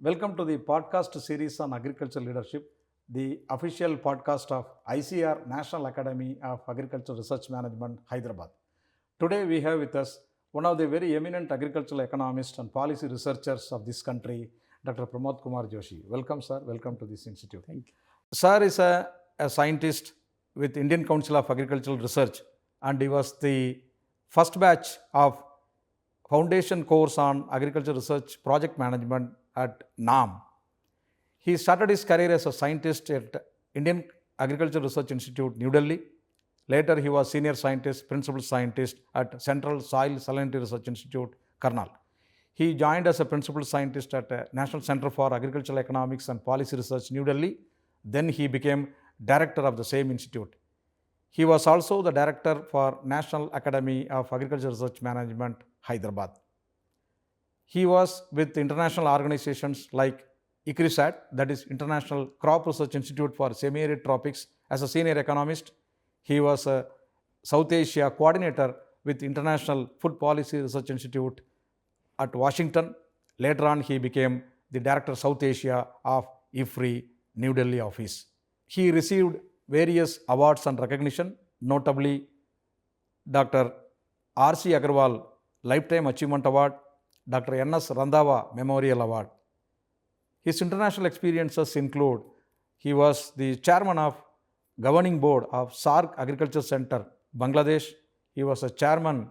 Welcome to the podcast series on agricultural leadership, the official podcast of ICAR National Academy of Agricultural Research Management, Hyderabad. Today we have with us one of the very eminent agricultural economists and policy researchers of this country, Dr. Pramod Kumar Joshi. Welcome, sir. Welcome to this institute. Thank you. Sir is a scientist with Indian Council of Agricultural Research, and he was the first batch of foundation course on agriculture research project management at NAARM. He started his career as a scientist at Indian Agricultural Research Institute, New Delhi. Later, he was senior scientist, principal scientist at Central Soil Salinity Research Institute, Karnal. He joined as a principal scientist at National Center for Agricultural Economics and Policy Research, New Delhi. Then he became director of the same institute. He was also the director for National Academy of Agricultural Research Management, Hyderabad. He was with international organizations like ICAR-NAARM, that is International Crop Research Institute for Semi-Arid Tropics, as a senior economist. He was a South Asia coordinator with International Food Policy Research Institute at Washington. Later on, he became the director of South Asia of IFRI, New Delhi office. He received various awards and recognition, notably Dr. R.C. Agarwal Lifetime Achievement Award, Dr. N.S. Randhawa Memorial Award. His international experiences include he was the chairman of governing board of SARC Agriculture Center, Bangladesh. He was a chairman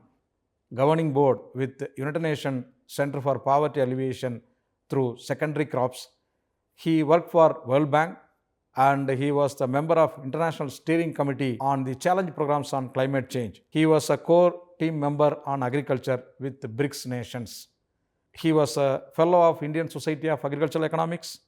governing board with the United Nations Center for Poverty Alleviation through secondary crops. He worked for World Bank, and he was the member of International Steering Committee on the Challenge Programs on Climate Change. He was a core team member on agriculture with the BRICS nations. He was a fellow of Indian Society of Agricultural Economics.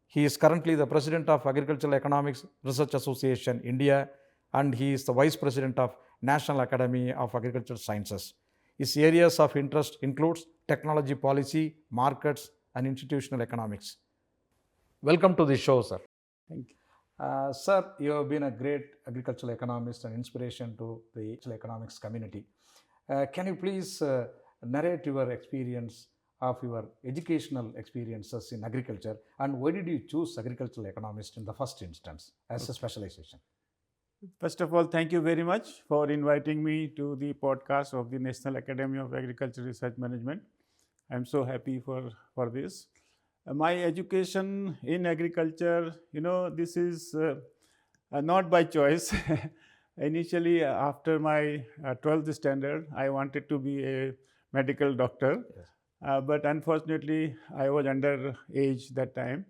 He is currently the president of Agricultural Economics Research Association, India, and he is the vice president of National Academy of Agricultural Sciences. His areas of interest includes technology policy, markets, and institutional economics. Welcome to the show, sir. Thank you. Sir, you have been a great agricultural economist and inspiration to the economics community. Can you please narrate your experience of your educational experiences in agriculture, and why did you choose agricultural economist in the first instance as a specialization? First of all, thank you very much for inviting me to the podcast of the National Academy of Agricultural Research Management. I'm so happy for this. My education in agriculture, this is not by choice. Initially, after my 12th standard, I wanted to be a medical doctor. Yes. But unfortunately, I was underage that time.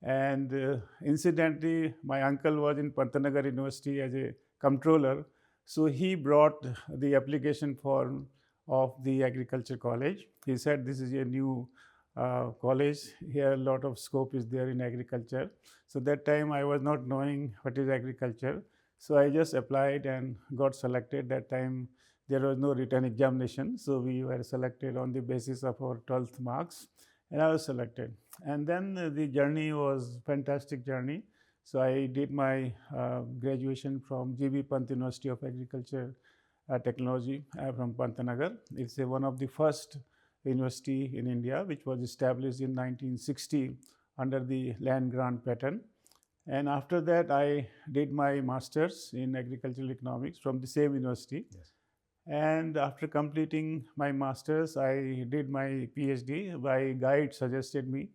And incidentally, my uncle was in Pantanagar University as a comptroller. So he brought the application form of the agriculture college. He said, this is a new college. Here a lot of scope is there in agriculture. So that time I was not knowing what is agriculture. So I just applied and got selected. That time there was no written examination. So we were selected on the basis of our 12th marks, and I was selected. And then the journey was fantastic journey. So I did my graduation from GB Pant University of Agriculture Technology from Pantanagar. It's one of the first university in India, which was established in 1960 under the land grant pattern. And after that, I did my master's in agricultural economics from the same university. Yes. And after completing my master's, I did my PhD. My guide suggested me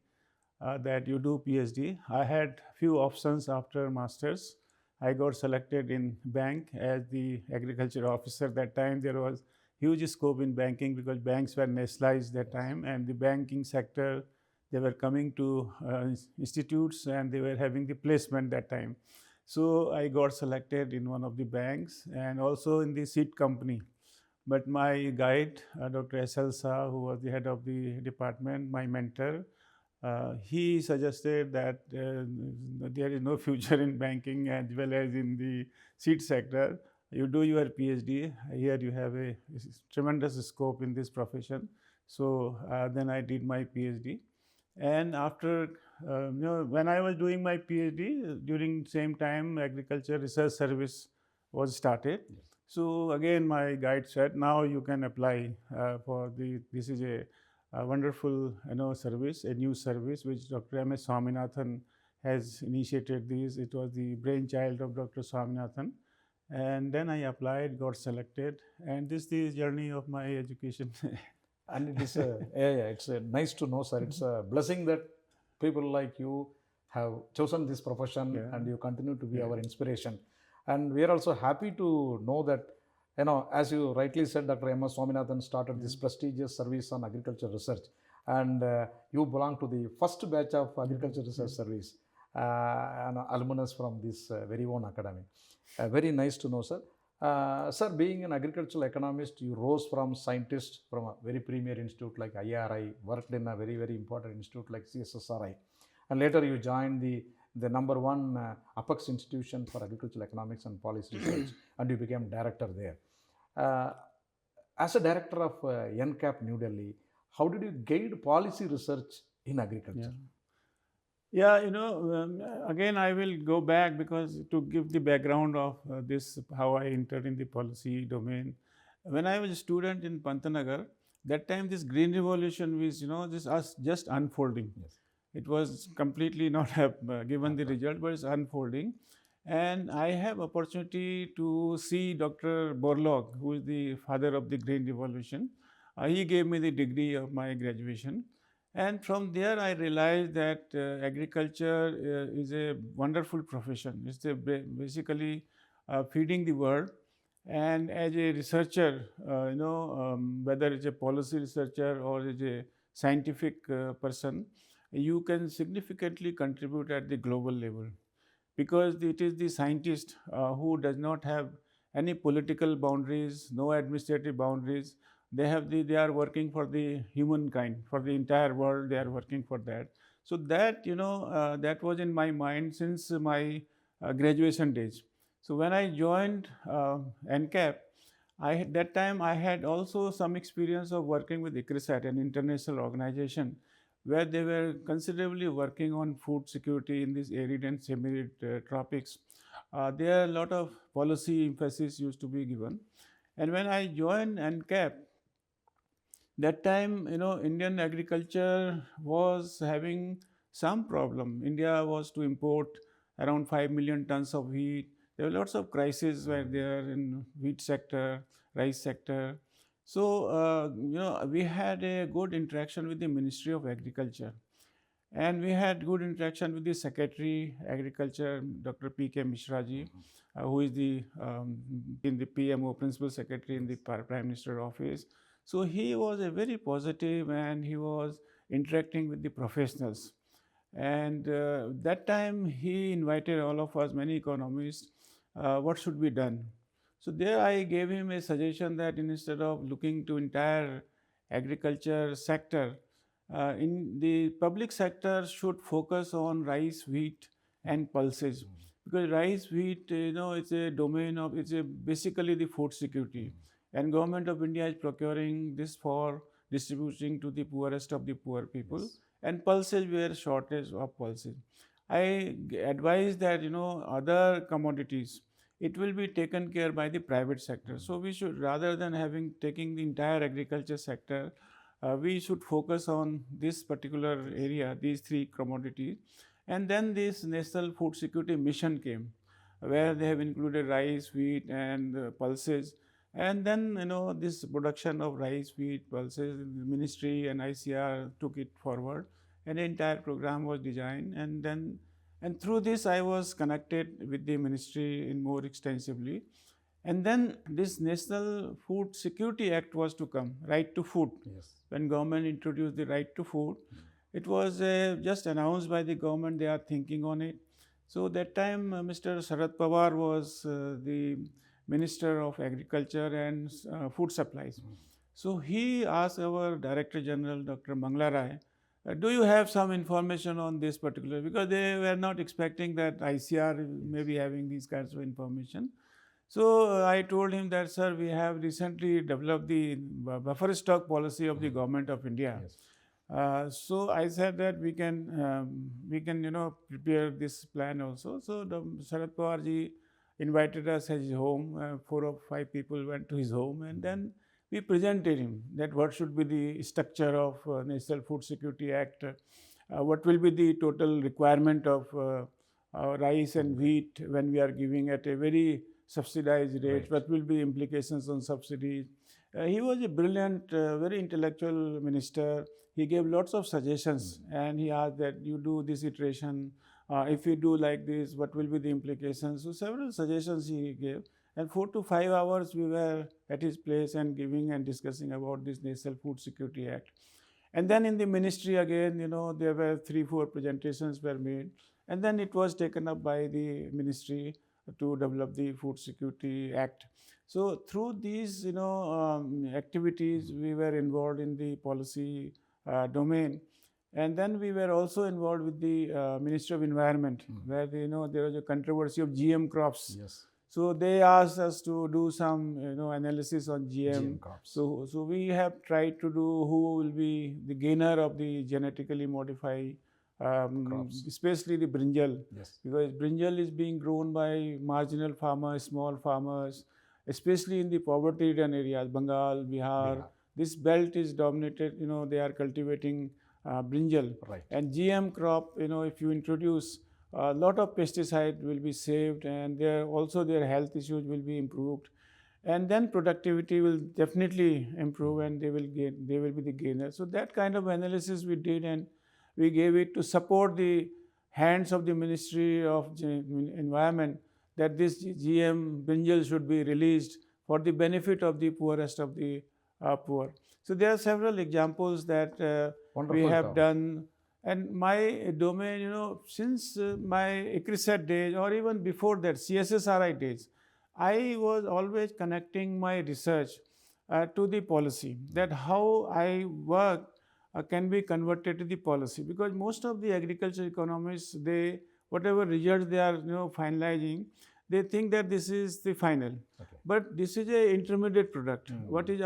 that you do PhD. I had few options after master's. I got selected in bank as the agriculture officer. That time there was huge scope in banking because banks were nationalized that time, and the banking sector, they were coming to institutes and they were having the placement that time. So I got selected in one of the banks and also in the seed company. But my guide, Dr. S.L. Shah, who was the head of the department, my mentor, he suggested that there is no future in banking as well as in the seed sector. You do your PhD. Here you have a tremendous scope in this profession. So then I did my PhD. And after, when I was doing my PhD, during same time, Agriculture Research Service was started. Yes. So again, my guide said, now you can apply for this is a a wonderful service, a new service which Dr. M.S. Swaminathan has initiated. These it was the brainchild of Dr. Swaminathan, and then I applied, got selected, and this is the journey of my education. And it is it's nice to know, sir. It's a blessing that people like you have chosen this profession, Yeah. and you continue to be Yeah. our inspiration. And we are also happy to know that, as you rightly said, Dr. M.S. Swaminathan started this prestigious service on agriculture research, and you belong to the first batch of agriculture research service, and alumnus from this very own academy. Very nice to know, sir. Sir, being an agricultural economist, you rose from scientist from a very premier institute like IRI, worked in a very, very important institute like CSSRI, and later you joined the number one Apex institution for agricultural economics and policy research, and you became director there. Uh, as a director of NCAP New Delhi, how did you guide policy research in agriculture? Yeah, again, I will go back because to give the background of this, how I entered in the policy domain. When I was a student in Pantanagar, that time this green revolution was, just unfolding. Yes. It was completely not given the result, but it's unfolding. And I have opportunity to see Dr. Borlaug, who is the father of the green revolution. He gave me the degree of my graduation. And from there, I realized that agriculture is a wonderful profession. It's basically feeding the world. And as a researcher, whether it's a policy researcher or as a scientific person, you can significantly contribute at the global level, because it is the scientist who does not have any political boundaries, no administrative boundaries. They are working for the humankind, for the entire world. They are working for that. So that that was in my mind since my graduation days. So when I joined NCAP, that time I had also some experience of working with ICAR-NAARM, an international organization, where they were considerably working on food security in these arid and semi-arid tropics. There a lot of policy emphasis used to be given. And when I joined NCAP, that time, Indian agriculture was having some problem. India was to import around 5 million tons of wheat. There were lots of crises were there in wheat sector, rice sector. So, we had a good interaction with the Ministry of Agriculture. And we had good interaction with the Secretary Agriculture, Dr. P.K. Mishra-ji, who is in the PMO, Principal Secretary in the Prime Minister Office. So he was a very positive, and he was interacting with the professionals. And that time he invited all of us, many economists, what should be done. So there I gave him a suggestion that instead of looking to entire agriculture sector, in the public sector should focus on rice, wheat, and pulses, because rice, wheat, it's a domain of, basically the food security, and government of India is procuring this for distributing to the poorest of the poor people. Yes. And pulses were shortage of pulses. I advise that other commodities, it will be taken care by the private sector. So we should, rather than taking the entire agriculture sector, we should focus on this particular area, these three commodities. And then this National Food Security Mission came, where they have included rice, wheat, and pulses. And then, this production of rice, wheat, pulses, the ministry and ICR took it forward, and the entire program was designed. And through this, I was connected with the ministry in more extensively. And then this National Food Security Act was to come, right to food. Yes. When government introduced the right to food, it was just announced by the government, they are thinking on it. So that time, Mr. Sharad Pawar was the Minister of Agriculture and Food Supplies. So he asked our Director General, Dr. Mangla Rai, do you have some information on this particular? Because they were not expecting that ICR may be having these kinds of information. So I told him that, sir, we have recently developed the buffer stock policy of the government of India. Yes. So I said that we can prepare this plan also. So Sharad Pawar ji invited us at his home. 4 or 5 people went to his home, and then we presented him that what should be the structure of National Food Security Act, what will be the total requirement of rice and wheat when we are giving at a very subsidized rate, Right. what will be implications on subsidies. He was a brilliant, very intellectual minister. He gave lots of suggestions and he asked that you do this iteration, if you do like this, what will be the implications. So several suggestions he gave, and 4 to 5 hours we were at his place and giving and discussing about this National Food Security Act. And then in the ministry again, there were 3-4 presentations were made, and then it was taken up by the ministry to develop the Food Security Act. So through these, activities, we were involved in the policy domain. And then we were also involved with the Ministry of Environment, where there was a controversy of GM crops. Yes. So they asked us to do some analysis on GM. crops. So we have tried to do who will be the gainer of the genetically modified Crops. especially the brinjal, Yes. because brinjal is being grown by marginal farmers, small farmers, especially in the poverty-ridden areas, Bengal, Bihar. Bihar. This belt is dominated. They are cultivating brinjal. Right. And GM crop, if you introduce a lot of pesticide will be saved, and their health issues will be improved, and then productivity will definitely improve, and they will be the gainer. So that kind of analysis we did, and we gave it to support the hands of the Ministry of Environment that this GM brinjal should be released for the benefit of the poorest of the poor. So there are several examples that we Wonderful have job. done. And my domain, since my ICAR days, or even before that, CSSRI days, I was always connecting my research to the policy, that how I work can be converted to the policy, because most of the agriculture economists, whatever results they are finalizing, they think that this is the final. Okay. But this is a intermediate product. What is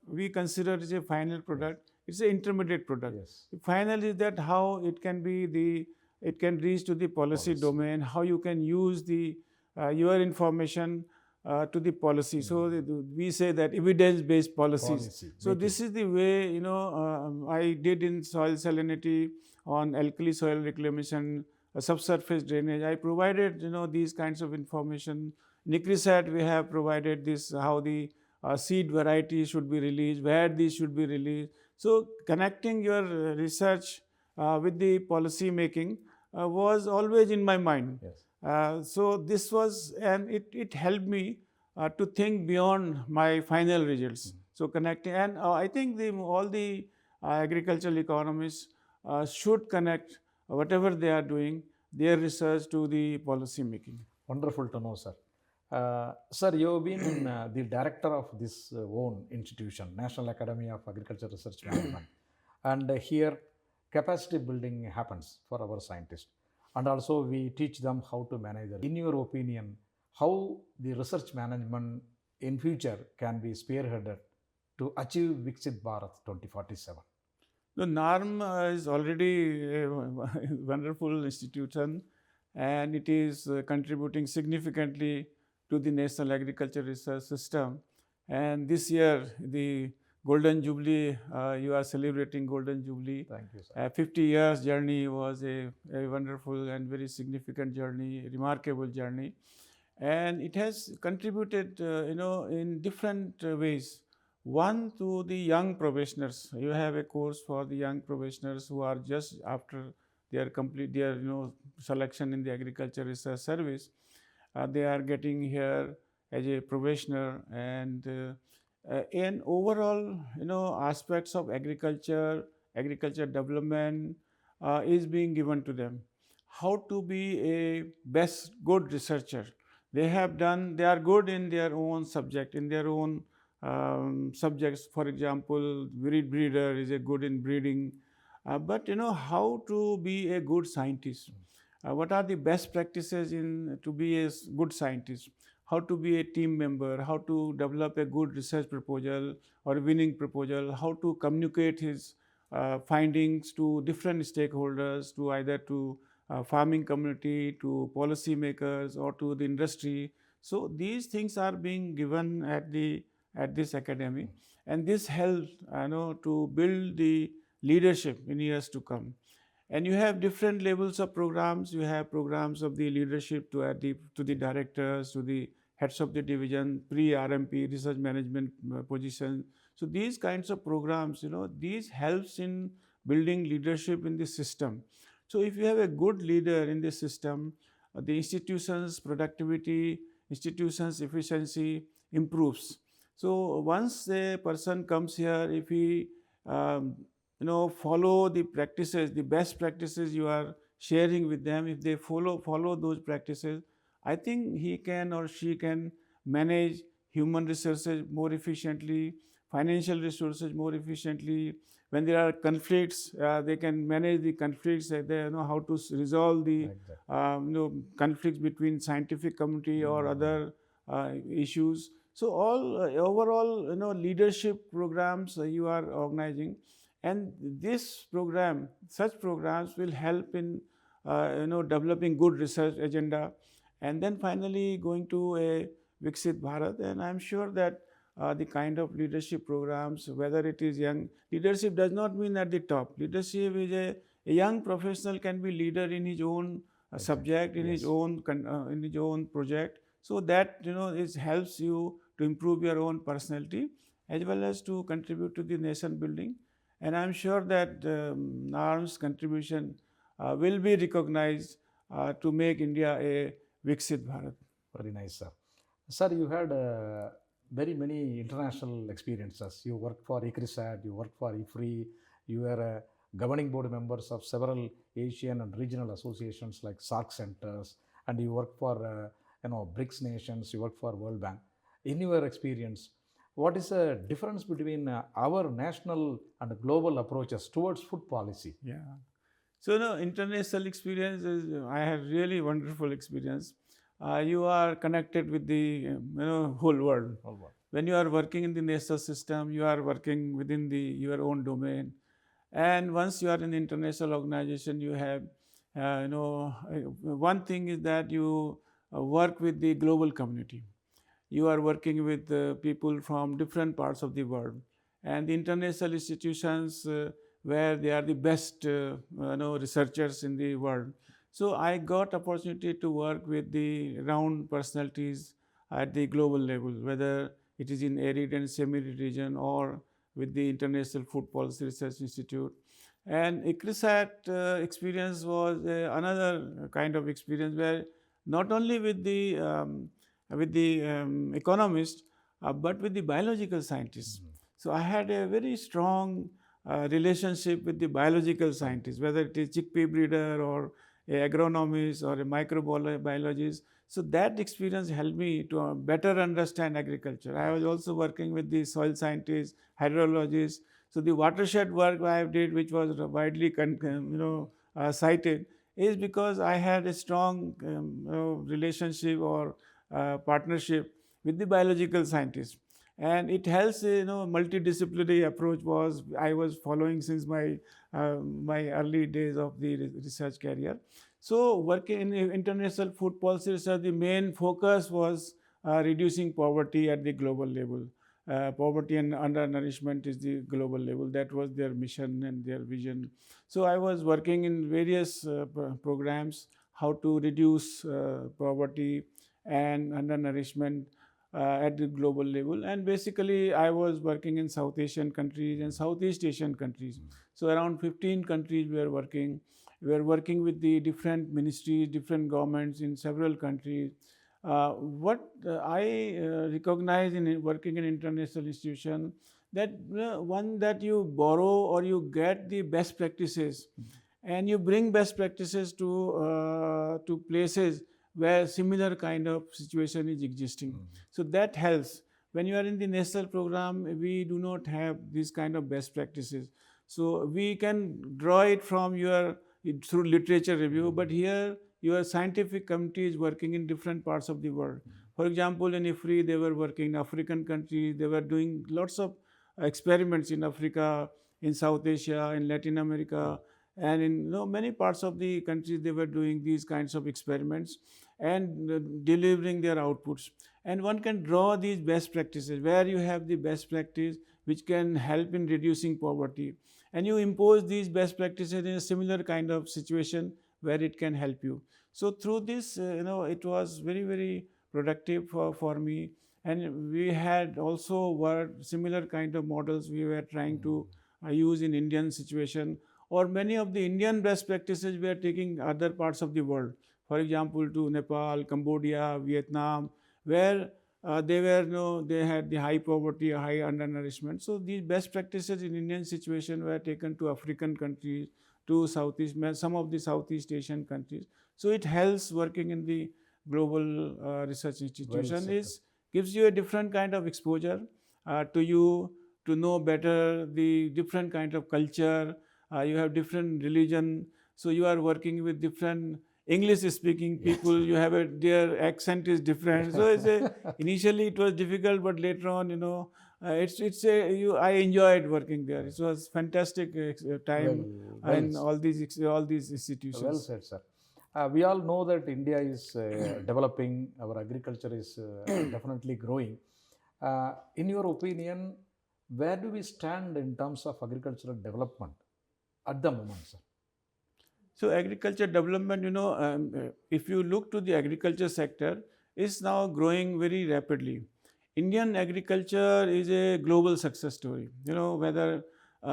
we consider as a final product, it's an intermediate product. Yes. The final is that how it can reach to the policy domain, how you can use your information to the policy. So we say that evidence-based policies. So this is the way I did in soil salinity, on alkali soil reclamation, subsurface drainage. I provided these kinds of information. NICRISAT, we have provided this, how the seed variety should be released, where these should be released. So connecting your research with the policy making was always in my mind. Yes. So this was, and it helped me to think beyond my final results. So connecting, and I think all the agricultural economists should connect whatever they are doing, their research, to the policy making. Wonderful to know, sir. Sir, you have been the director of this own institution, National Academy of Agriculture Research Management. And here, capacity building happens for our scientists. And also, we teach them how to manage them. In your opinion, how the research management in future can be spearheaded to achieve Viksit Bharat 2047? The NAARM is already a wonderful institution, and it is contributing significantly to the National Agriculture Research System. And this year, the Golden Jubilee, you are celebrating Golden Jubilee. Thank you, sir. 50 years journey was a wonderful and very significant journey, a remarkable journey. And it has contributed, in different ways. One, to the young professionals. You have a course for the young professionals who are just after their selection in the Agriculture Research Service. They are getting here as a professional, and in overall, aspects of agriculture development is being given to them. How to be a good researcher. They are good in their own subject, in their own subjects. For example, breeder is good in breeding, but how to be a good scientist. What are the best practices to be a good scientist? How to be a team member? How to develop a good research proposal or a winning proposal? How to communicate his findings to different stakeholders, to either to farming community, to policy makers, or to the industry. So these things are being given at the at this academy, and this helps to build the leadership in years to come. And you have different levels of programs. You have programs of the leadership to the directors, to the heads of the division, pre-RMP, research management position. So these kinds of programs, these helps in building leadership in the system. So if you have a good leader in the system, the institution's productivity, institution's efficiency improves. So once a person comes here, if he follow the practices, the best practices you are sharing with them, if they follow those practices, I think he can or she can manage human resources more efficiently, financial resources more efficiently. When there are conflicts, they can manage the conflicts. They know how to resolve the conflicts between scientific community or other issues. So all overall, leadership programs you are organizing, and this program, such programs will help in developing good research agenda, and then finally going to a Viksit Bharat. And I'm sure that the kind of leadership programs, whether it is young leadership, does not mean at the top. Leadership is a young professional can be leader in his own subject, in his own project. So that it helps you to improve your own personality as well as to contribute to the nation building. And I'm sure that NAARM's contribution will be recognized to make India a Viksit Bharat. Very nice, sir. Sir, you had very many international experiences. You worked for ICAR-NAARM, you worked for IFRI, you were governing board members of several Asian and regional associations like SARC centers, and you worked for BRICS nations, you worked for World Bank. In your experience, what is the difference between our national and global approaches towards food policy? Yeah. So, international experience is, I had really wonderful experience. You are connected with the whole world. When you are working in the national system, you are working within your own domain. And once you are in the international organization, you have, one thing is that you work with the global community. You are working with people from different parts of the world, and the international institutions where they are the best researchers in the world. So I got opportunity to work with the renowned personalities at the global level, whether it is in arid and semi-arid region or with the International Food Policy Research Institute. And ICRISAT experience was another kind of experience where not only with the economists, but with the biological scientists. So I had a very strong relationship with the biological scientists, whether it is chickpea breeder or a agronomist or a microbiologist. So that experience helped me to better understand agriculture. I was also working with the soil scientists, hydrologists. So the watershed work I did, which was widely cited, is because I had a strong relationship or partnership with the biological scientists. And it helps, multidisciplinary approach I was following since my early days of the research career. So working in international food policy research, the main focus was reducing poverty at the global level. Poverty and undernourishment is the global level. That was their mission and their vision. So I was working in various programs, how to reduce poverty and undernourishment at the global level. And basically I was working in South Asian countries and Southeast Asian countries. So around 15 countries we are working. We are working with the different ministries, different governments in several countries. What I recognize in working in international institution, that one that you borrow or you get the best practices and you bring best practices to places where similar kind of situation is existing. So that helps. When you are in the national program, we do not have this kind of best practices. So we can draw it from through literature review, but here your scientific committee is working in different parts of the world. For example, in IFRI, they were working in African countries. They were doing lots of experiments in Africa, in South Asia, in Latin America. And in many parts of the country, they were doing these kinds of experiments and delivering their outputs. And one can draw these best practices where you have the best practice which can help in reducing poverty, and you impose these best practices in a similar kind of situation where it can help you. So through this, it was very, very productive for me. And we had also worked similar kind of models we were trying to use in Indian situation, or many of the Indian best practices we are taking other parts of the world. For example, to Nepal, Cambodia, Vietnam, where they had the high poverty, high undernourishment. So these best practices in Indian situation were taken to African countries, to some of the Southeast Asian countries. So it helps working in the global research institution. Gives you a different kind of exposure to you, to know better the different kind of culture. You have different religion, so you are working with different English speaking people. You have their accent is different. So initially it was difficult, but later on, I enjoyed working there. It was fantastic time in all these institutions. Well said, sir. We all know that India is developing, our agriculture is definitely growing. In your opinion, where do we stand in terms of agricultural development at the moment, sir? So agriculture development, if you look to the agriculture sector, is now growing very rapidly. Indian agriculture is a global success story. Whether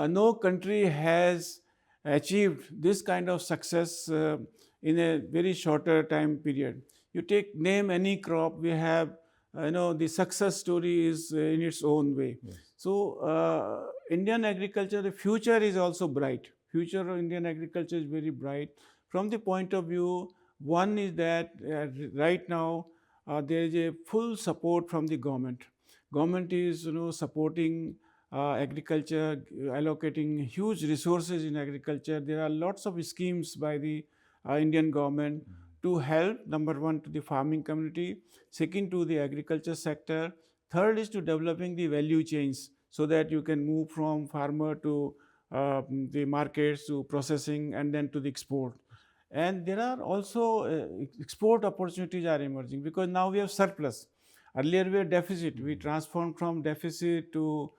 no country has achieved this kind of success in a very shorter time period. You name any crop, we have, the success story is in its own way. Yes. So Indian agriculture, the future is also bright. Future of Indian agriculture is very bright. From the point of view, one is that right now there is a full support from the government. Government is supporting agriculture, allocating huge resources in agriculture. There are lots of schemes by the Indian government to help, number one, to the farming community, second, to the agriculture sector, third is to developing the value chains so that you can move from farmer to the markets, to processing, and then to the export. And there are also export opportunities are emerging because now we have surplus. Earlier we had deficit. We transformed from deficit to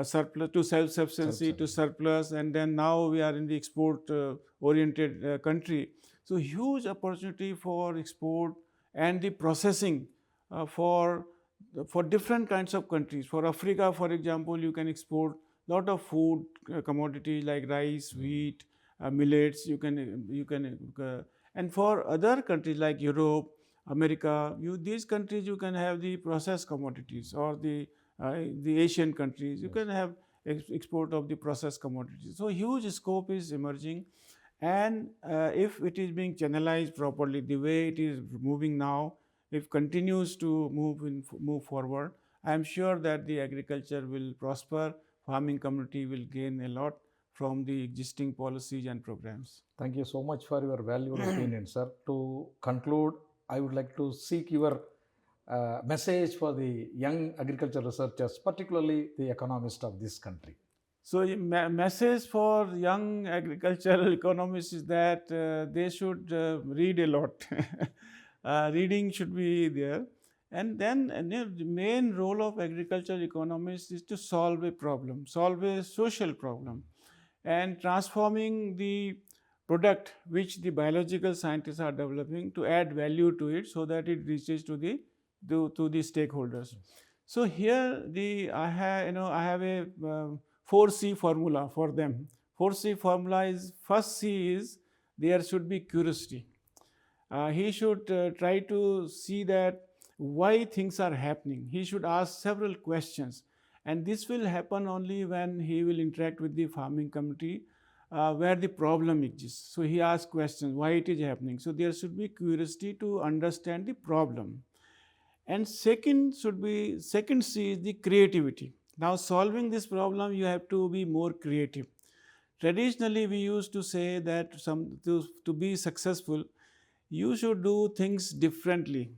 surplus, to self-sufficiency, to surplus, and then now we are in the export-oriented country. So huge opportunity for export and the processing for different kinds of countries. For Africa, for example, you can export lot of food commodities like rice, wheat, millets. And for other countries like Europe, America, these countries you can have the processed commodities, or the Asian countries, you can have export of the processed commodities. So huge scope is emerging, and if it is being channelized properly, the way it is moving now, if continues to move forward, I am sure that the agriculture will prosper, farming community will gain a lot from the existing policies and programs. Thank you so much for your valuable opinion, sir. To conclude, I would like to seek your message for the young agriculture researchers, particularly the economists of this country. So, message for young agricultural economists is that they should read a lot. Reading should be there. And then the main role of agricultural economists is to solve a problem, solve a social problem, and transforming the product which the biological scientists are developing to add value to it so that it reaches to the stakeholders. So here I have a 4C formula for them. 4C formula is, first C is there should be curiosity. He should try to see that why things are happening. He should ask several questions, and this will happen only when he will interact with the farming community where the problem exists. So he asks questions, why it is happening. So there should be curiosity to understand the problem. And second C is the creativity. Now solving this problem, you have to be more creative. Traditionally, we used to say that to be successful, you should do things differently.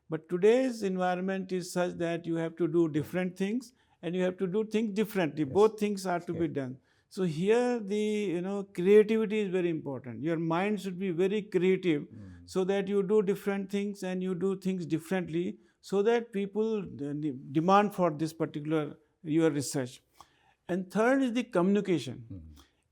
But today's environment is such that you have to do different things and you have to do things differently. Yes. Both things are to be done. So here the creativity is very important. Your mind should be very creative, so that you do different things and you do things differently, so that people demand for this particular your research. And third is the communication.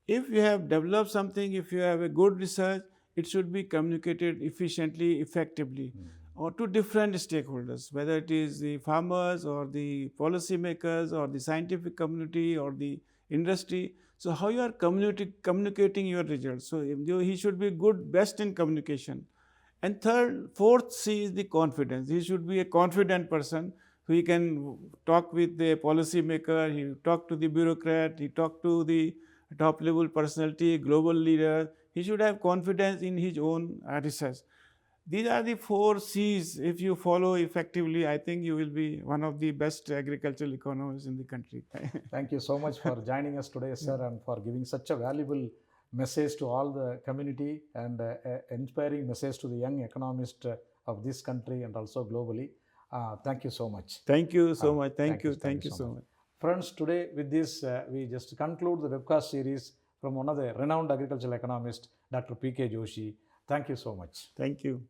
If you have developed something, if you have a good research, it should be communicated efficiently, effectively, or to different stakeholders, whether it is the farmers or the policymakers or the scientific community or the industry. So how you are communicating your results. So he should be best in communication. And fourth C is the confidence. He should be a confident person. So he can talk with the policymaker, he talk to the bureaucrat, he talk to the top level personality, global leader. He should have confidence in his own research. These are the 4 C's. If you follow effectively, I think you will be one of the best agricultural economists in the country. Thank you so much for joining us today, sir, and for giving such a valuable message to all the community and inspiring message to the young economist of this country and also globally. Thank you so much. Thank you so much. Thank you so much. Friends, today with this, we just conclude the webcast series from one of the renowned agricultural economists, Dr. P.K. Joshi. Thank you so much. Thank you.